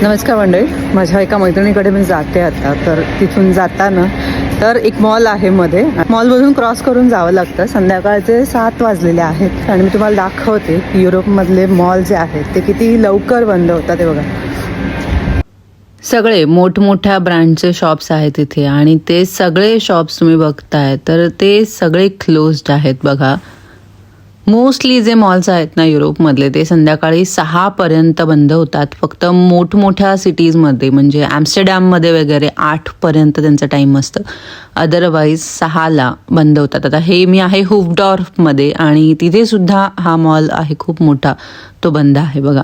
नमस्कार मंडळी, माझ्या एका मैत्रिणीकडे मी जाते आता. तर तिथून जाताना तर एक मॉल आहे मध्ये. मॉलमधून क्रॉस करून जावं लागतं. संध्याकाळचे 7 वाजलेले आहेत आणि मी तुम्हाला दाखवते की युरोपमधले मॉल जे आहेत ते किती लवकर बंद होतात. ते बघा, सगळे मोठमोठ्या ब्रँडचे शॉप्स आहेत इथे आणि ते सगळे शॉप्स तुम्ही बघताय तर ते सगळे क्लोज्ड आहेत. बघा, मोस्टली जे मॉल्स आहेत ना युरोपमधले ते संध्याकाळी 6 पर्यंत बंद होतात. फक्त मोठमोठ्या सिटीजमध्ये म्हणजे ॲम्स्टरडॅममध्ये वगैरे 8 पर्यंत त्यांचं टाईम असतं. अदरवाईज 6ला बंद होतात. आता हे मी आहे हुफडॉर्फमध्ये आणि तिथे सुद्धा हा मॉल आहे खूप मोठा, तो बंद आहे. बघा,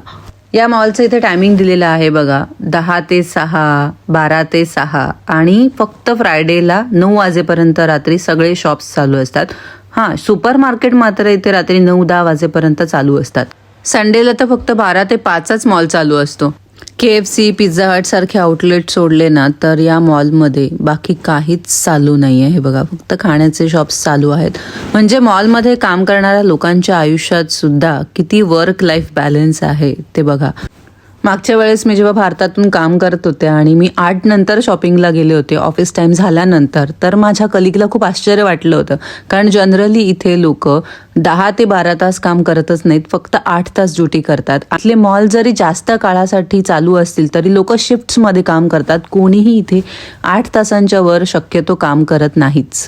या मॉलचं इथे टायमिंग दिलेलं आहे बघा, 10 ते 6, 12 ते 6 आणि फक्त फ्रायडेला 9 वाजेपर्यंत रात्री सगळे शॉप्स चालू असतात. हां, सुपर मार्केट मात्र इथे रात्री 9-10 वाजेपर्यंत चालू असतात. संडेला तर फक्त 12 ते 5च मॉल चालू असतो. KFC, पिझ्झा हट सारखे आउटलेट सोडले ना तर या मॉलमध्ये बाकी काहीच चालू नाही आहे. हे बघा, फक्त खाण्याचे शॉप्स चालू आहेत. म्हणजे मॉलमध्ये काम करणाऱ्या लोकांच्या आयुष्यात सुद्धा किती वर्क लाईफ बॅलन्स आहे ते बघा. मागच्या वेळेस मी जेव्हा भारतातून काम करत होते आणि मी 8 नंतर शॉपिंगला गेले होते ऑफिस टाईम झाल्यानंतर, तर माझ्या कलिगला खूप आश्चर्य वाटलं होतं. कारण जनरली इथे लोक 10 ते 12 तास काम करतच नाहीत, फक्त 8 तास ड्युटी करतात. आपले मॉल जरी जास्त काळासाठी चालू असतील तरी लोक शिफ्ट्समध्ये काम करतात. कोणीही इथे 8 तासांच्या वर शक्यतो काम करत नाहीच.